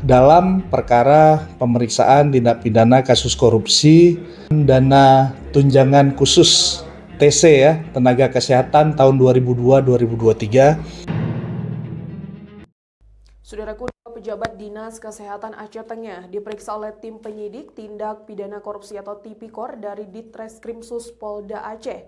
dalam perkara pemeriksaan tindak pidana kasus korupsi dana tunjangan khusus TC ya, tenaga kesehatan tahun 2002-2023. Saudaraku, pejabat Dinas Kesehatan Aceh Tengah diperiksa oleh tim penyidik tindak pidana korupsi atau Tipikor dari Ditreskrimsus Polda Aceh.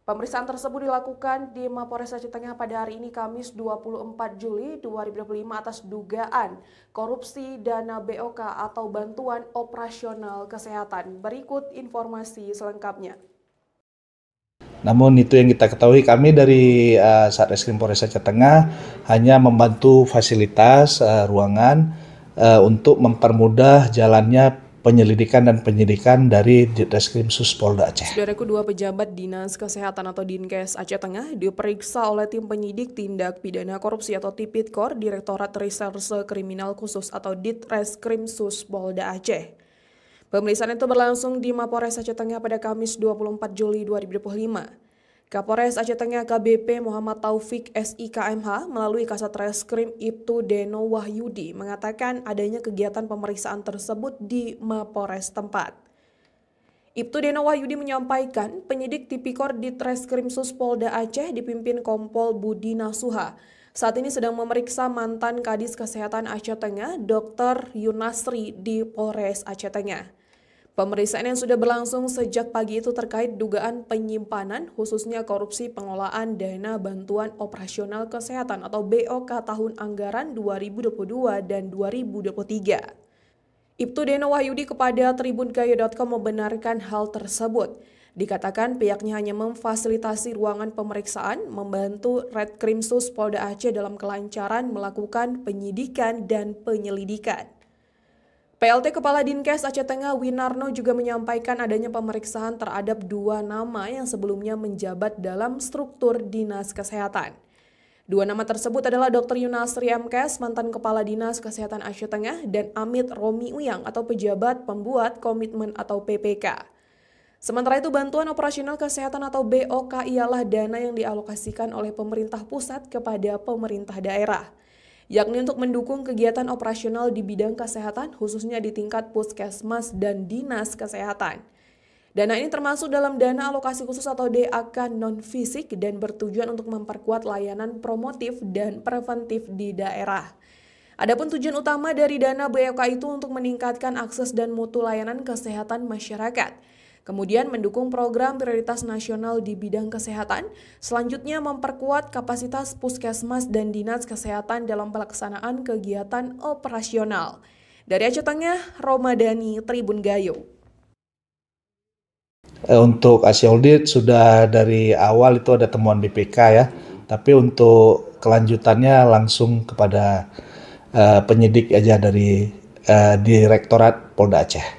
Pemeriksaan tersebut dilakukan di Mapores Aceh Tengah pada hari ini Kamis 24 Juli 2025 atas dugaan korupsi dana BOK atau Bantuan Operasional Kesehatan. Berikut informasi selengkapnya. Namun itu yang kita ketahui, kami dari Satreskrim Polres Aceh Tengah hanya membantu fasilitas ruangan untuk mempermudah jalannya penyelidikan dan penyidikan dari Ditreskrimsus Polda Aceh. Saudaraku, dua pejabat Dinas Kesehatan atau Dinkes Aceh Tengah diperiksa oleh tim penyidik tindak pidana korupsi atau Tipikor Direktorat Reserse Kriminal Khusus atau Ditreskrimsus Polda Aceh. Pemeriksaan itu berlangsung di Mapores Aceh Tengah pada Kamis 24 Juli 2025. Kapolres Aceh Tengah KBP Muhammad Taufik SIKMH melalui Kasat Reskrim Ibtu Deno Wahyudi mengatakan adanya kegiatan pemeriksaan tersebut di Mapores tempat. Ibtu Deno Wahyudi menyampaikan penyidik Tipikor Ditreskrimsus Polda Aceh dipimpin Kompol Budi Nasuha saat ini sedang memeriksa mantan Kadis Kesehatan Aceh Tengah Dr. Yunasri di Polres Aceh Tengah. Pemeriksaan yang sudah berlangsung sejak pagi itu terkait dugaan penyimpanan khususnya korupsi pengelolaan dana bantuan operasional kesehatan atau BOK tahun anggaran 2022 dan 2023. Ibtu Deno Wahyudi kepada tribungaya.com membenarkan hal tersebut. Dikatakan pihaknya hanya memfasilitasi ruangan pemeriksaan, membantu Redkrimsus Polda Aceh dalam kelancaran melakukan penyidikan dan penyelidikan. PLT Kepala Dinkes Aceh Tengah Winarno juga menyampaikan adanya pemeriksaan terhadap dua nama yang sebelumnya menjabat dalam struktur Dinas Kesehatan. Dua nama tersebut adalah Dr. Yunasri MKes, mantan Kepala Dinas Kesehatan Aceh Tengah, dan Amit Romi Uyang atau pejabat pembuat komitmen atau PPK. Sementara itu, bantuan operasional kesehatan atau BOK ialah dana yang dialokasikan oleh pemerintah pusat kepada pemerintah daerah, yakni untuk mendukung kegiatan operasional di bidang kesehatan khususnya di tingkat puskesmas dan dinas kesehatan. Dana ini termasuk dalam dana alokasi khusus atau DAK non-fisik dan bertujuan untuk memperkuat layanan promotif dan preventif di daerah. Adapun tujuan utama dari dana BOK itu untuk meningkatkan akses dan mutu layanan kesehatan masyarakat. Kemudian mendukung program prioritas nasional di bidang kesehatan, selanjutnya memperkuat kapasitas puskesmas dan dinas kesehatan dalam pelaksanaan kegiatan operasional. Dari Aceh Tengah, Romadani, Tribun Gayo. Untuk hasil audit sudah dari awal itu ada temuan BPK ya, tapi untuk kelanjutannya langsung kepada penyidik aja dari Direktorat Polda Aceh.